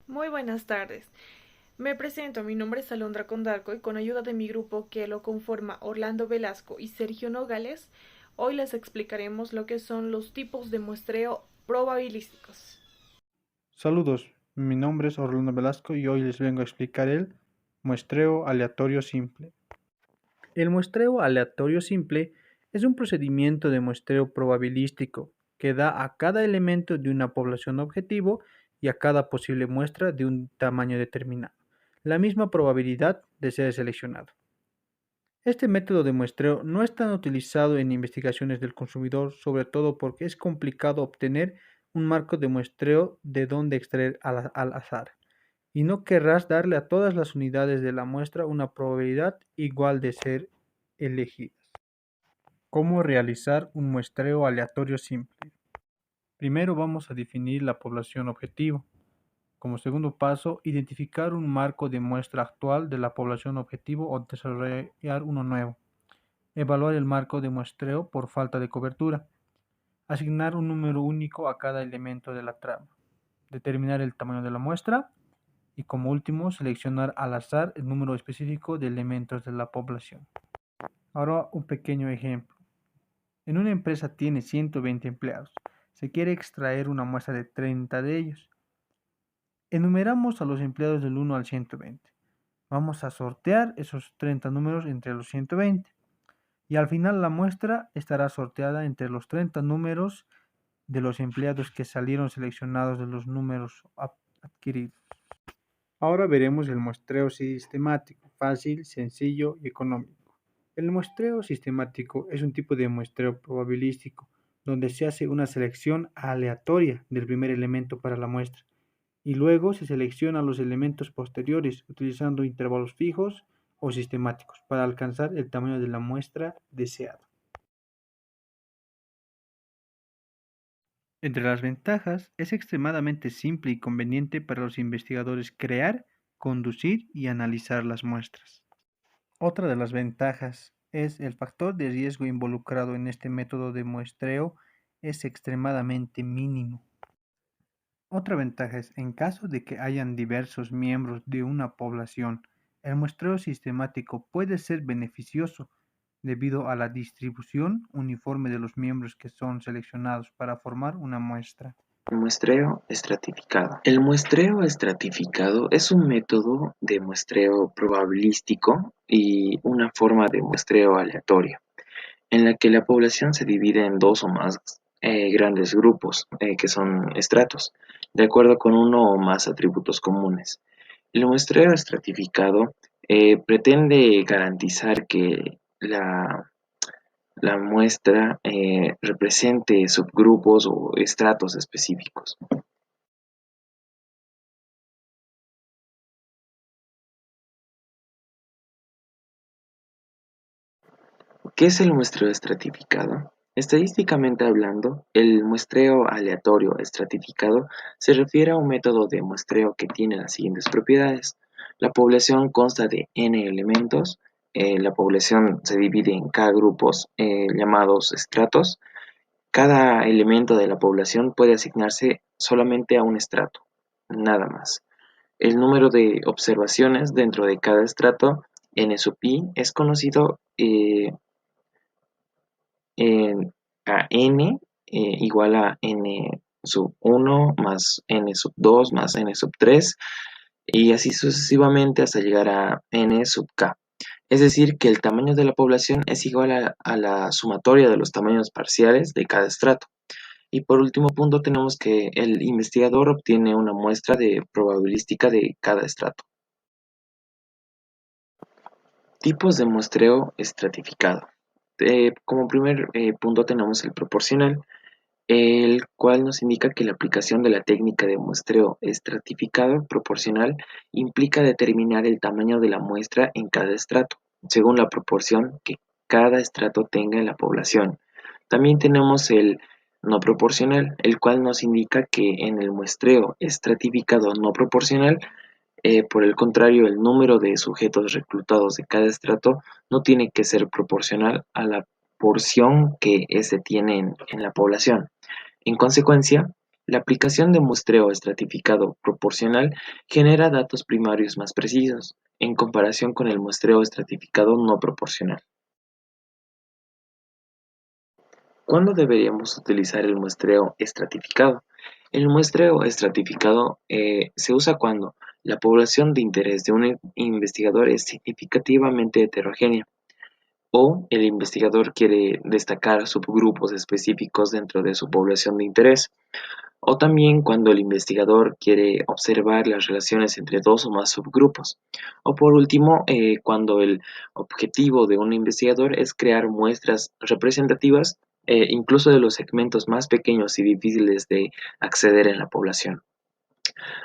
Muy buenas tardes. Me presento, mi nombre es Alondra Condarco y con ayuda de mi grupo que lo conforma Orlando Velasco y Sergio Nogales, hoy les explicaremos lo que son los tipos de muestreo probabilísticos. Saludos, mi nombre es Orlando Velasco y hoy les vengo a explicar el muestreo aleatorio simple. El muestreo aleatorio simple es un procedimiento de muestreo probabilístico que da a cada elemento de una población objetivo y a cada posible muestra de un tamaño determinado la misma probabilidad de ser seleccionado. Este método de muestreo no es tan utilizado en investigaciones del consumidor, sobre todo porque es complicado obtener un marco de muestreo de donde extraer al azar, y no querrás darle a todas las unidades de la muestra una probabilidad igual de ser elegidas. ¿Cómo realizar un muestreo aleatorio simple? Primero vamos a definir la población objetivo. Como segundo paso, identificar un marco de muestra actual de la población objetivo o desarrollar uno nuevo. Evaluar el marco de muestreo por falta de cobertura. Asignar un número único a cada elemento de la trama. Determinar el tamaño de la muestra. Y como último, seleccionar al azar el número específico de elementos de la población. Ahora un pequeño ejemplo. En una empresa tiene 120 empleados. Se quiere extraer una muestra de 30 de ellos. Enumeramos a los empleados del 1 al 120. Vamos a sortear esos 30 números entre los 120. Y al final la muestra estará sorteada entre los 30 números de los empleados que salieron seleccionados de los números adquiridos. Ahora veremos el muestreo sistemático, fácil, sencillo y económico. El muestreo sistemático es un tipo de muestreo probabilístico, donde se hace una selección aleatoria del primer elemento para la muestra, y luego se seleccionan los elementos posteriores utilizando intervalos fijos o sistemáticos para alcanzar el tamaño de la muestra deseada. Entre las ventajas, es extremadamente simple y conveniente para los investigadores crear, conducir y analizar las muestras. Otra de las ventajas es el factor de riesgo involucrado en este método de muestreo es extremadamente mínimo. Otra ventaja es, en caso de que hayan diversos miembros de una población, el muestreo sistemático puede ser beneficioso debido a la distribución uniforme de los miembros que son seleccionados para formar una muestra. Muestreo estratificado. El muestreo estratificado es un método de muestreo probabilístico y una forma de muestreo aleatorio, en la que la población se divide en dos o más grandes grupos, que son estratos, de acuerdo con uno o más atributos comunes. El muestreo estratificado pretende garantizar que la muestra represente subgrupos o estratos específicos. ¿Qué es el muestreo estratificado? Estadísticamente hablando, el muestreo aleatorio estratificado se refiere a un método de muestreo que tiene las siguientes propiedades. La población consta de n elementos, la población se divide en k grupos llamados estratos. Cada elemento de la población puede asignarse solamente a un estrato, nada más. El número de observaciones dentro de cada estrato, n sub i, es conocido a n igual a n sub 1 más n sub 2 más n sub 3 y así sucesivamente hasta llegar a n sub k. Es decir, que el tamaño de la población es igual a la sumatoria de los tamaños parciales de cada estrato. Y por último punto tenemos que el investigador obtiene una muestra de probabilística de cada estrato. Tipos de muestreo estratificado. Como primer punto tenemos el proporcional, el cual nos indica que la aplicación de la técnica de muestreo estratificado proporcional implica determinar el tamaño de la muestra en cada estrato, según la proporción que cada estrato tenga en la población. También tenemos el no proporcional, el cual nos indica que en el muestreo estratificado no proporcional, por el contrario, el número de sujetos reclutados de cada estrato no tiene que ser proporcional a la porción que éste tiene en la población. En consecuencia, La aplicación de muestreo estratificado proporcional genera datos primarios más precisos, en comparación con el muestreo estratificado no proporcional. ¿Cuándo deberíamos utilizar el muestreo estratificado? El muestreo estratificado se usa cuando la población de interés de un investigador es significativamente heterogénea o el investigador quiere destacar subgrupos específicos dentro de su población de interés, o también cuando el investigador quiere observar las relaciones entre dos o más subgrupos, o por último, cuando el objetivo de un investigador es crear muestras representativas incluso de los segmentos más pequeños y difíciles de acceder en la población.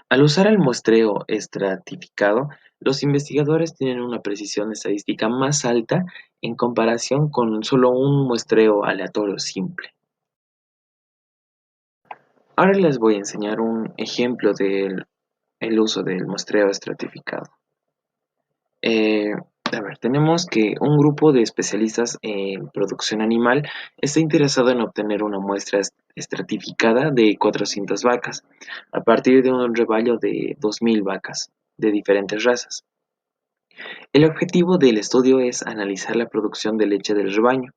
Al usar el muestreo estratificado, los investigadores tienen una precisión estadística más alta en comparación con solo un muestreo aleatorio simple. Ahora les voy a enseñar un ejemplo del el uso del muestreo estratificado. Eh, tenemos que un grupo de especialistas en producción animal está interesado en obtener una muestra estratificada de 400 vacas a partir de un rebaño de 2000 vacas de diferentes razas. El objetivo del estudio es analizar la producción de leche del rebaño.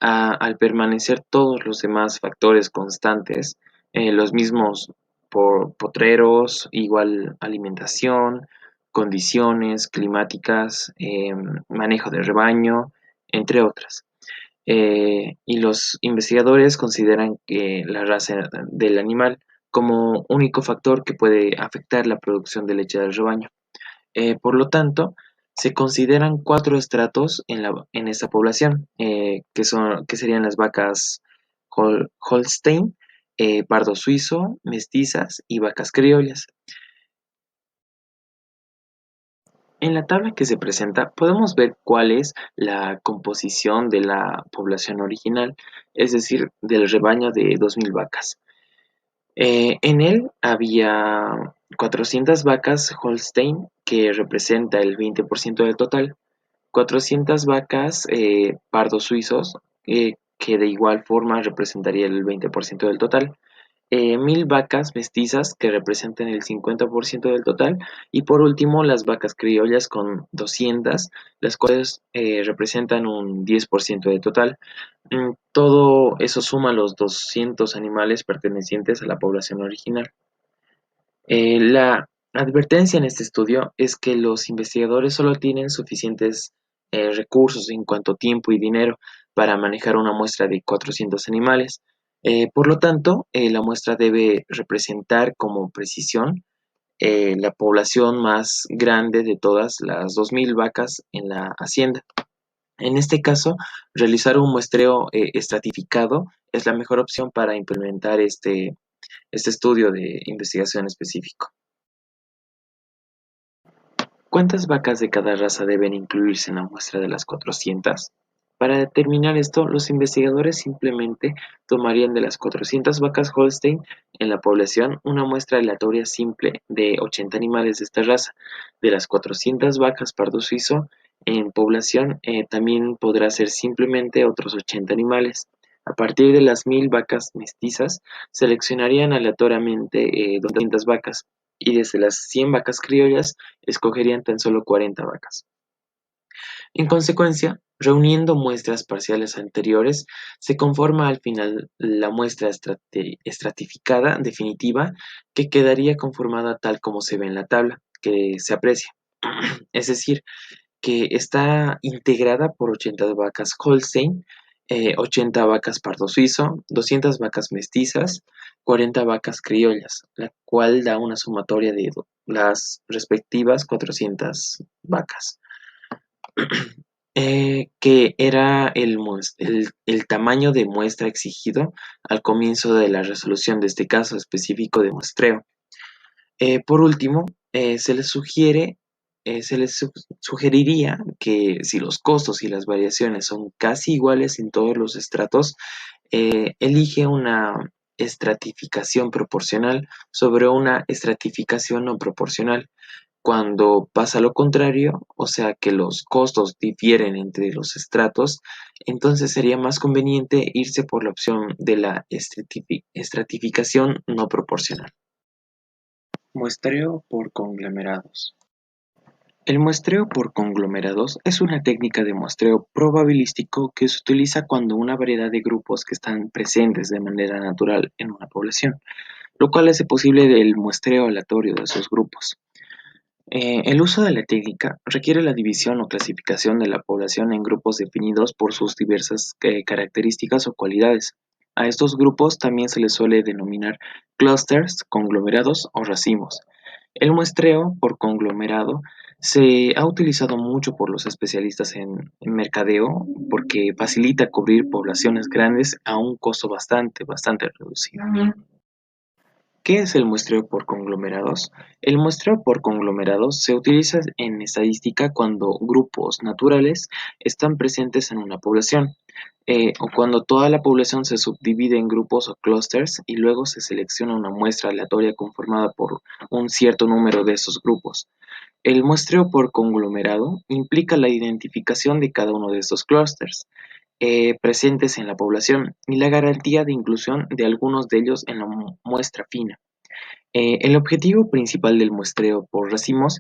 Al permanecer todos los demás factores constantes, los mismos por potreros, igual alimentación, condiciones climáticas, manejo de rebaño, entre otras. Y los investigadores consideran que la raza del animal como único factor que puede afectar la producción de leche del rebaño. Por lo tanto, se consideran cuatro estratos en esta población, que serían las vacas Holstein, pardo suizo, mestizas y vacas criollas. En la tabla que se presenta podemos ver cuál es la composición de la población original, es decir, del rebaño de 2000 vacas. En él había 400 vacas Holstein, que representa el 20% del total, 400 vacas pardos suizos, que de igual forma representaría el 20% del total, 1000 vacas mestizas, que representan el 50% del total, y por último las vacas criollas con 200, las cuales representan un 10% del total. Todo eso suma los 200 animales pertenecientes a la población original. La advertencia en este estudio es que los investigadores solo tienen suficientes recursos en cuanto a tiempo y dinero para manejar una muestra de 400 animales. Por lo tanto, la muestra debe representar como precisión la población más grande de todas las 2000 vacas en la hacienda. En este caso, realizar un muestreo estratificado es la mejor opción para implementar este estudio de investigación específico. ¿Cuántas vacas de cada raza deben incluirse en la muestra de las 400? Para determinar esto, los investigadores simplemente tomarían de las 400 vacas Holstein en la población una muestra aleatoria simple de 80 animales de esta raza. De las 400 vacas pardo suizo en población también podrá ser simplemente otros 80 animales. A partir de las 1000 vacas mestizas, seleccionarían aleatoriamente 200 vacas y desde las 100 vacas criollas escogerían tan solo 40 vacas. En consecuencia, reuniendo muestras parciales anteriores, se conforma al final la muestra estratificada definitiva, que quedaría conformada tal como se ve en la tabla, que se aprecia. Es decir, que está integrada por 80 vacas Holstein, 80 vacas pardo suizo, 200 vacas mestizas, 40 vacas criollas, la cual da una sumatoria de las respectivas 400 vacas. Que era el tamaño de muestra exigido al comienzo de la resolución de este caso específico de muestreo. Por último, se les sugeriría que si los costos y las variaciones son casi iguales en todos los estratos, elige una estratificación proporcional sobre una estratificación no proporcional, Cuando pasa lo contrario, o sea que los costos difieren entre los estratos, entonces sería más conveniente irse por la opción de la estratificación no proporcional. Muestreo por conglomerados. El muestreo por conglomerados es una técnica de muestreo probabilístico que se utiliza cuando una variedad de grupos que están presentes de manera natural en una población, lo cual hace posible el muestreo aleatorio de esos grupos. El uso de la técnica requiere la división o clasificación de la población en grupos definidos por sus diversas características o cualidades. A estos grupos también se les suele denominar clústeres, conglomerados o racimos. El muestreo por conglomerado se ha utilizado mucho por los especialistas en mercadeo porque facilita cubrir poblaciones grandes a un costo bastante reducido. ¿Qué es el muestreo por conglomerados? El muestreo por conglomerados se utiliza en estadística cuando grupos naturales están presentes en una población, o cuando toda la población se subdivide en grupos o clústeres y luego se selecciona una muestra aleatoria conformada por un cierto número de esos grupos. El muestreo por conglomerado implica la identificación de cada uno de estos clústeres presentes en la población y la garantía de inclusión de algunos de ellos en la muestra fina. El objetivo principal del muestreo por racimos,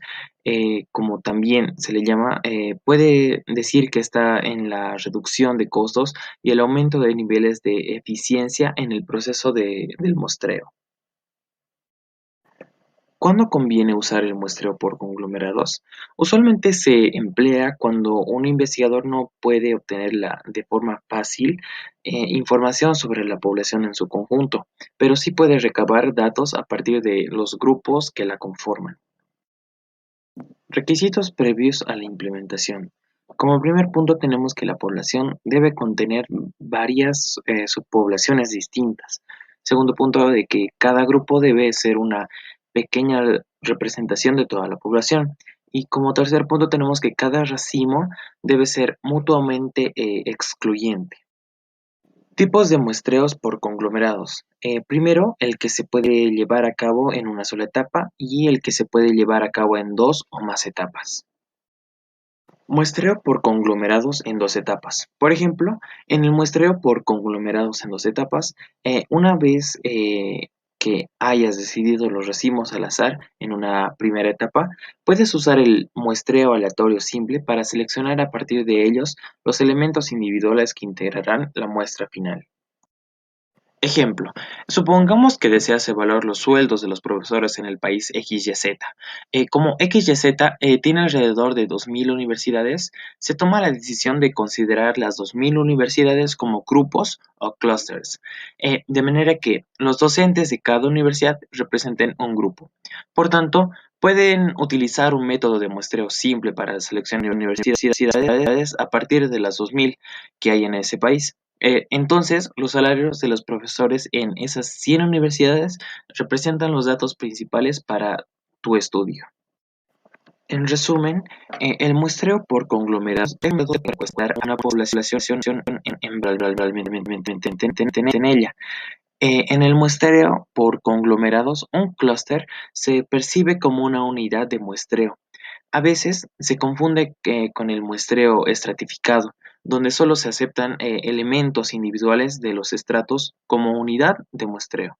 como también se le llama, puede decir que está en la reducción de costos y el aumento de niveles de eficiencia en el proceso del muestreo. ¿Cuándo conviene usar el muestreo por conglomerados? Usualmente se emplea cuando un investigador no puede obtener de forma fácil información sobre la población en su conjunto, pero sí puede recabar datos a partir de los grupos que la conforman. Requisitos previos a la implementación. Como primer punto tenemos que la población debe contener varias subpoblaciones distintas. Segundo punto, de que cada grupo debe ser una pequeña representación de toda la población. Y como tercer punto tenemos que cada racimo debe ser mutuamente excluyente. Tipos de muestreos por conglomerados. Primero, el que se puede llevar a cabo en una sola etapa y el que se puede llevar a cabo en dos o más etapas. Muestreo por conglomerados en dos etapas. Por ejemplo, en el muestreo por conglomerados en dos etapas, una vez que hayas decidido los racimos al azar en una primera etapa, puedes usar el muestreo aleatorio simple para seleccionar a partir de ellos los elementos individuales que integrarán la muestra final. Ejemplo, supongamos que deseas evaluar los sueldos de los profesores en el país XYZ. Como XYZ tiene alrededor de 2.000 universidades, se toma la decisión de considerar las 2.000 universidades como grupos o clusters, de manera que los docentes de cada universidad representen un grupo. Por tanto, pueden utilizar un método de muestreo simple para la selección de universidades a partir de las 2.000 que hay en ese país. Entonces, los salarios de los profesores en esas 100 universidades representan los datos principales para tu estudio. En resumen, el muestreo por conglomerados es un método para encuestar a una población en ella. En el muestreo por conglomerados, un clúster se percibe como una unidad de muestreo. A veces se confunde con el muestreo estratificado, donde solo se aceptan elementos individuales de los estratos como unidad de muestreo.